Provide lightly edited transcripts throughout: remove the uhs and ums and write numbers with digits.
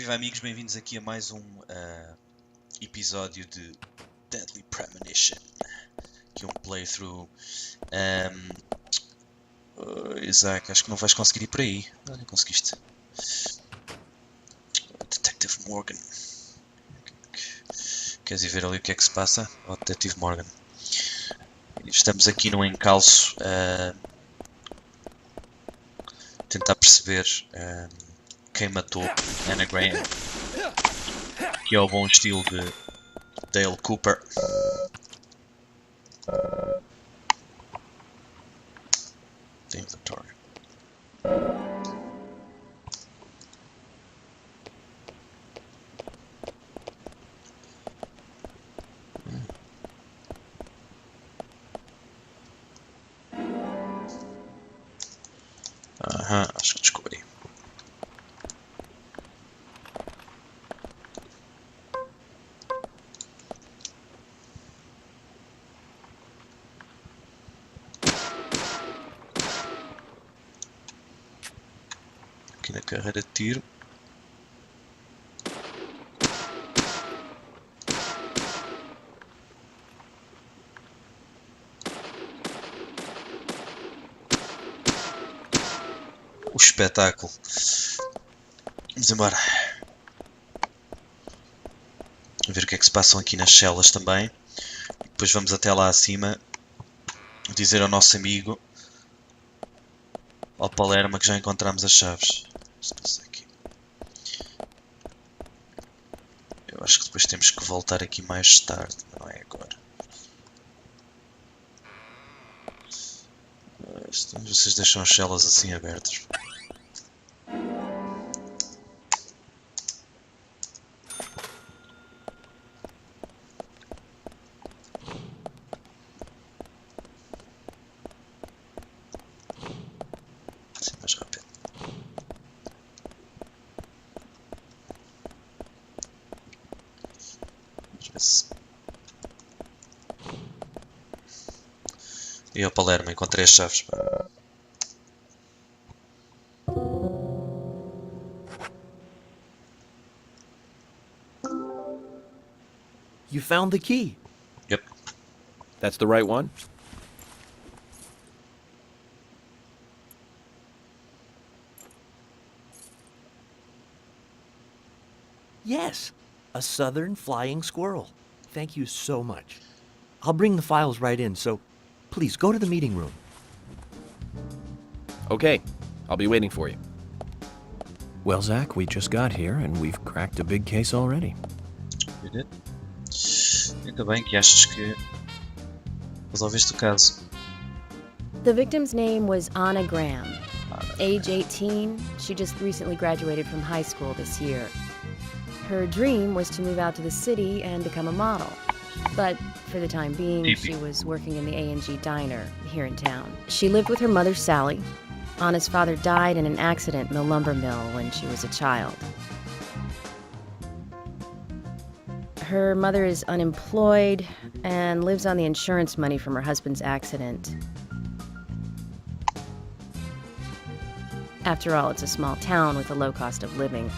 Viva amigos, bem-vindos aqui a mais um episódio de Deadly Premonition. Aqui um playthrough. Isaac, acho que não vais conseguir ir por aí. Não conseguiste. Detective Morgan. Queres ir ver ali o que é que se passa? Oh, Detective Morgan. Estamos aqui num encalço. Tentar perceber quem matou Anna Graham. Que é o bom estilo de Dale Cooper. The inventory. Aham, acho que descobri. Aqui na carreira de tiro. O espetáculo. Vamos embora. Ver o que é que se passam aqui nas celas também. E depois vamos até lá acima dizer ao nosso amigo, ao Palerma, que já encontramos as chaves. Aqui. Eu acho que depois temos que voltar aqui mais tarde, não é agora. Vocês deixam as celas assim abertas. Assim mais rápido. Vamos ver se... E ao Palermo, encontrei as chaves. You found the key. Yep. That's the right one? Yes, a southern flying squirrel. Thank you so much. I'll bring the files right in, so please go to the meeting room. Okay, I'll be waiting for you. Well, Zach, we just got here and we've cracked a big case already. You did? Ainda bem que achas que resolveste o caso. The victim's name was Anna Graham. Age 18, she just recently graduated from high school this year. Her dream was to move out to the city and become a model. But for the time being, she was working in the A&G diner here in town. She lived with her mother, Sally. Anna's father died in an accident in the lumber mill when she was a child. Her mother is unemployed and lives on the insurance money from her husband's accident. After all, it's a small town with a low cost of living.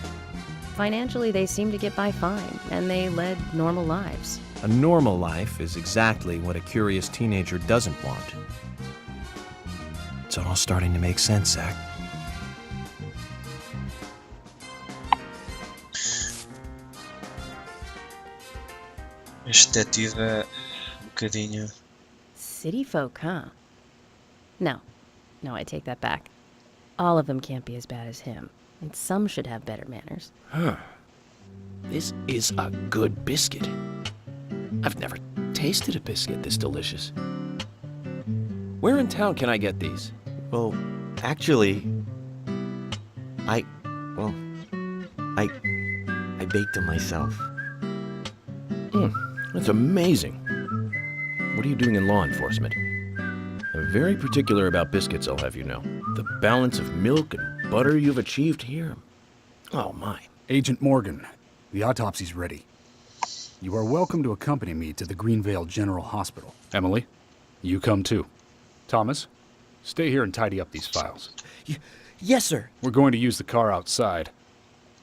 Financially, they seem to get by fine, and they led normal lives. A normal life is exactly what a curious teenager doesn't want. It's all starting to make sense, Zach. Este detetive é bocadinho... City folk, huh? No, I take that back. All of them can't be as bad as him, and some should have better manners. Huh. This is a good biscuit. I've never tasted a biscuit this delicious. Where in town can I get these? Well, actually, I baked them myself. That's amazing. What are you doing in law enforcement? I'm very particular about biscuits, I'll have you know. The balance of milk and butter you've achieved here. Oh, my. Agent Morgan, the autopsy's ready. You are welcome to accompany me to the Greenvale General Hospital. Emily, you come too. Thomas, stay here and tidy up these files. Yes, sir. We're going to use the car outside.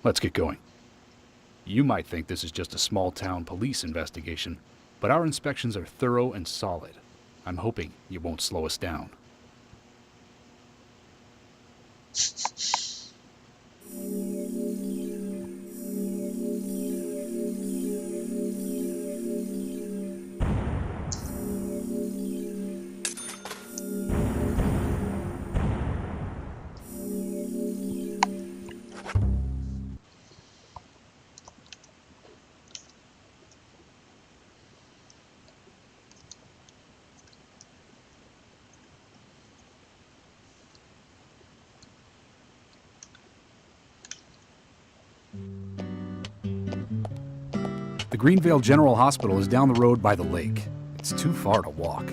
Let's get going. You might think this is just a small-town police investigation, but our inspections are thorough and solid. I'm hoping you won't slow us down. The Greenvale General Hospital is down the road by the lake. It's too far to walk.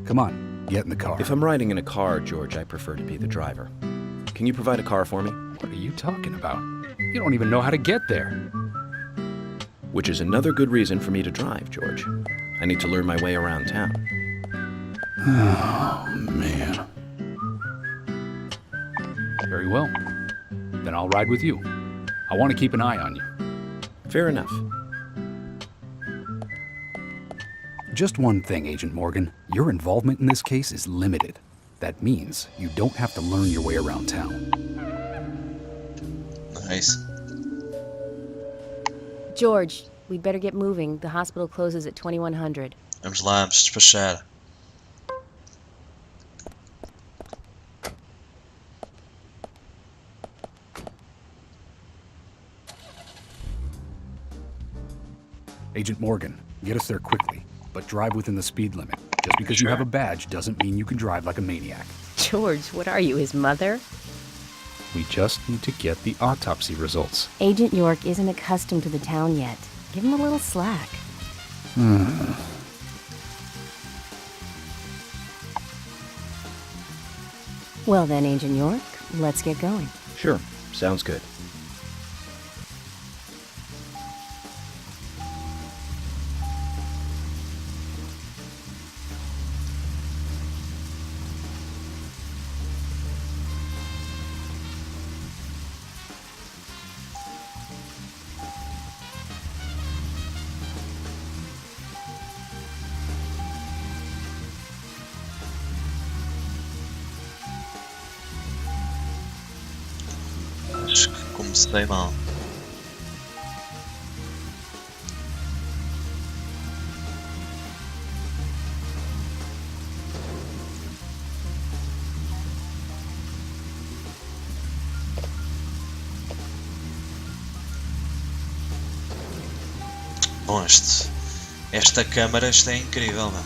Come on, get in the car. If I'm riding in a car, George, I prefer to be the driver. Can you provide a car for me? What are you talking about? You don't even know how to get there. Which is another good reason for me to drive, George. I need to learn my way around town. Oh, man. Very well. Then I'll ride with you. I want to keep an eye on you. Fair enough. Just one thing, Agent Morgan. Your involvement in this case is limited. That means you don't have to learn your way around town. Nice. George, we'd better get moving. The hospital closes at 2100. Vamos lá, vamos despachar. Agent Morgan, get us there quickly, but drive within the speed limit. Just because you have a badge doesn't mean you can drive like a maniac. George, what are you, his mother? We just need to get the autopsy results. Agent York isn't accustomed to the town yet. Give him a little slack. Well then, Agent York, let's get going. Sure, sounds good. Acho que comecei mal. Bom, esta câmara é incrível, mano.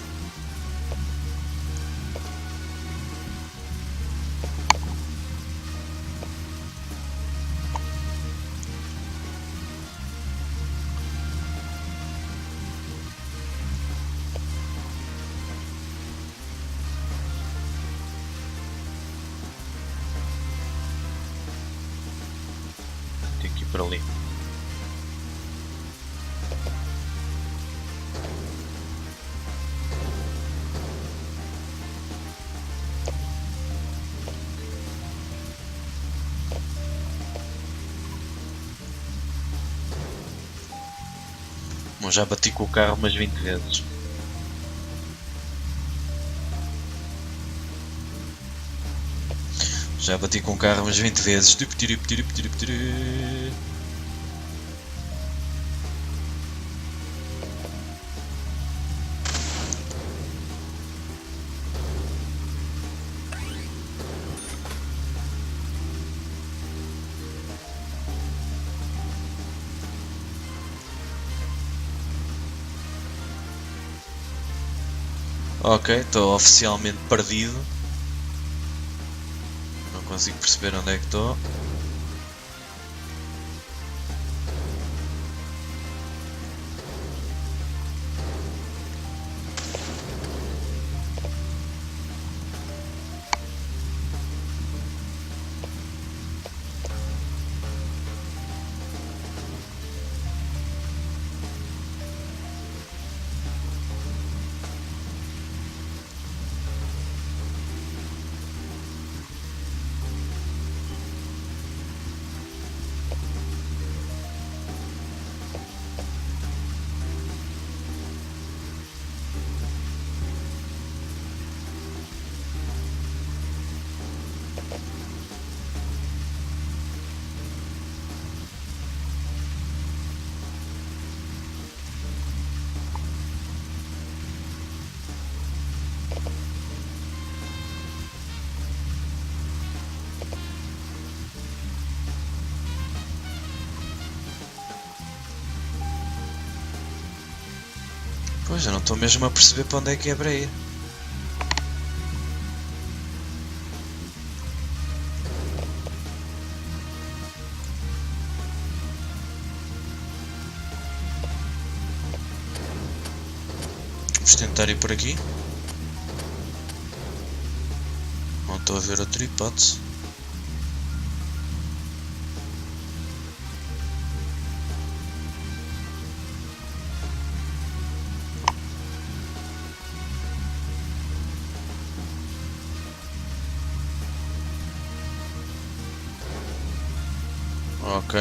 Tenho que ir por ali. Bom, já bati com o carro umas 20 vezes. Já bati com o carro umas 20 vezes. Ok, estou oficialmente perdido. Não consigo perceber onde é que estou. Pois, eu não estou mesmo a perceber para onde é que é para ir. Vamos tentar ir por aqui. Não estou a ver outra hipótese. Ok.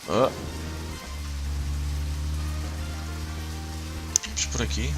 Oh. Vamos por aqui.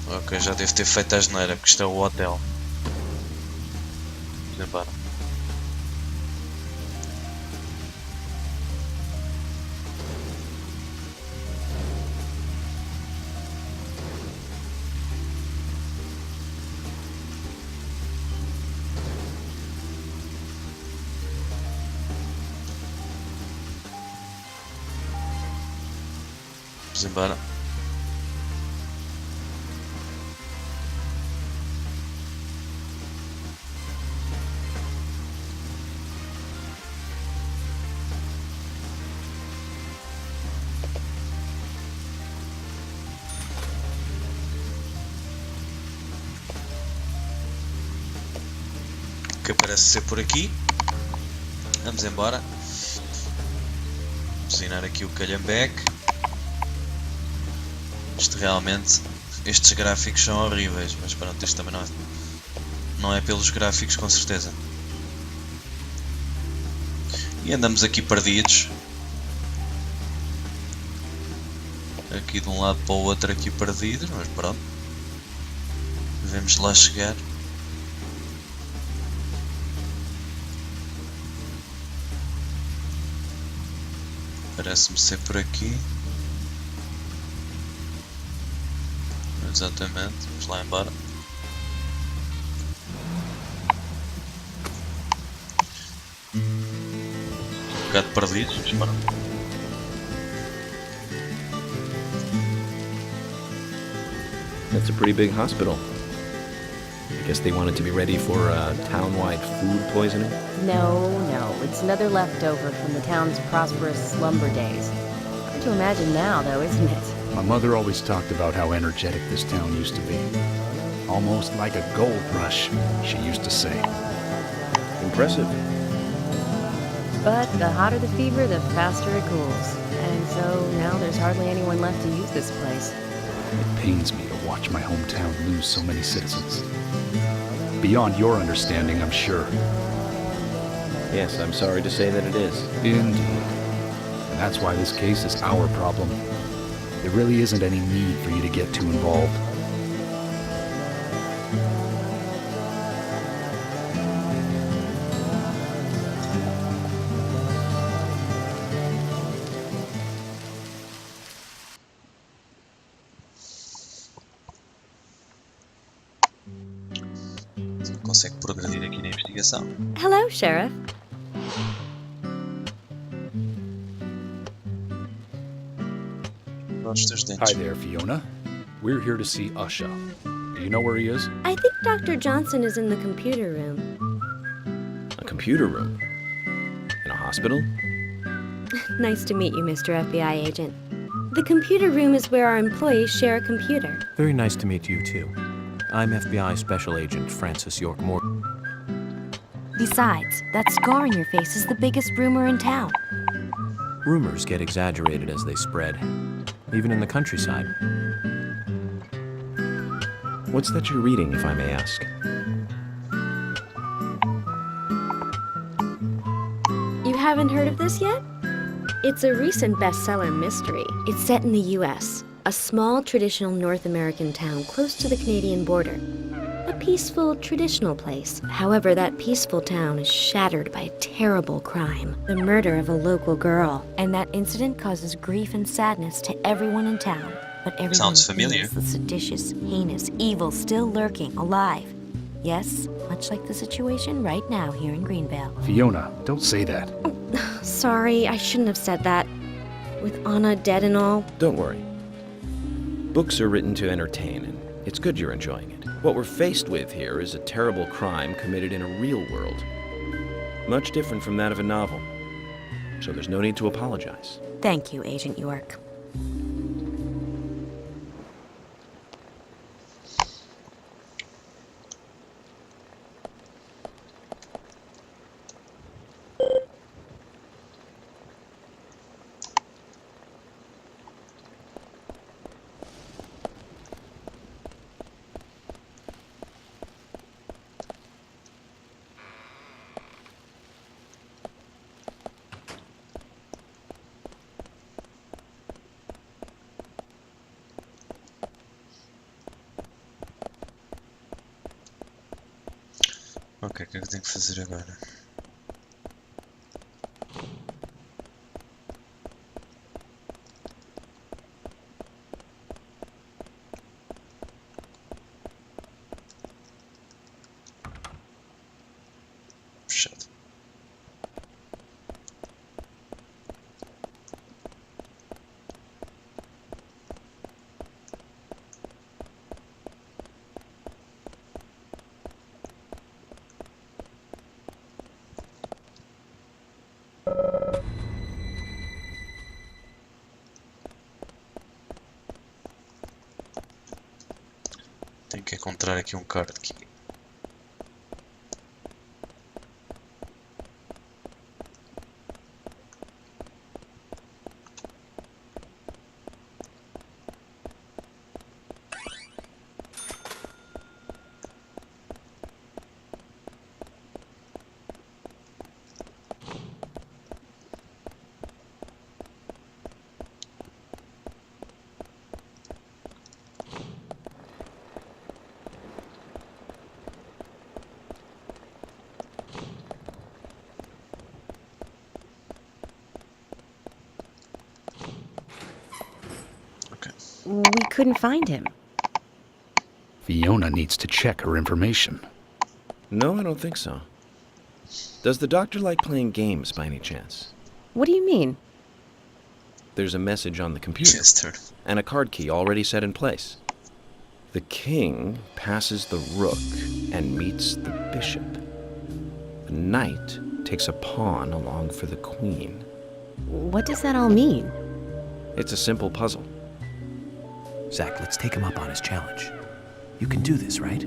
Ok, já devo ter feito a asneira, porque isto é o hotel. Vamos embora. Vamos embora. Que parece ser por aqui. Vamos embora. Buzinar aqui o calhambeque. Isto realmente, estes gráficos são horríveis, mas pronto, isto também não é pelos gráficos com certeza. E andamos aqui perdidos. Aqui de um lado para o outro aqui perdidos, mas pronto. Devemos lá chegar. Parece-me ser por aqui. Exatamente, vamos lá embora. Um bocado perdidos, mas pronto. That's a pretty big hospital. I guess they wanted to be ready for town-wide food poisoning? No, it's another leftover from the town's prosperous slumber days. Hard to imagine now, though, isn't it? My mother always talked about how energetic this town used to be. Almost like a gold rush, she used to say. Impressive. But the hotter the fever, the faster it cools. And so now there's hardly anyone left to use this place. It pains me to watch my hometown lose so many citizens. Beyond your understanding, I'm sure. Yes, I'm sorry to say that it is. Indeed. And that's why this case is our problem. There really isn't any need for you to get too involved. Consegue progredir aqui na investigação. Hello, Sheriff. Os teus Hi dentes. there, Fiona. We're here to see Usha. Do you know where he is? I think Dr. Johnson is in the computer room. A computer room? In a hospital? Nice to meet you, Mr. FBI agent. The computer room is where our employees share a computer. Very nice to meet you, too. I'm FBI Special Agent Francis York Moore. Besides, that scar on your face is the biggest rumor in town. Rumors get exaggerated as they spread, even in the countryside. What's that you're reading, if I may ask? You haven't heard of this yet? It's a recent bestseller mystery. It's set in the U.S. a small traditional North American town close to the Canadian border. A peaceful, traditional place. However, that peaceful town is shattered by a terrible crime. The murder of a local girl. And that incident causes grief and sadness to everyone in town. But everyone Sounds familiar. feels the seditious, heinous evil still lurking, alive. Yes, much like the situation right now here in Greenvale. Fiona, don't say that. Sorry, I shouldn't have said that. With Anna dead and all. Don't worry. Books are written to entertain, and it's good you're enjoying it. What we're faced with here is a terrible crime committed in a real world. Much different from that of a novel. So there's no need to apologize. Thank you, Agent York. Ok, o que é que eu tenho que fazer agora? Fechado. Tenho que encontrar aqui um card key. We couldn't find him. Fiona needs to check her information. No, I don't think so. Does the doctor like playing games by any chance? What do you mean? There's a message on the computer. Yes, turn. And a card key already set in place. The king passes the rook and meets the bishop. The knight takes a pawn along for the queen. What does that all mean? It's a simple puzzle. Zach, let's take him up on his challenge. You can do this, right?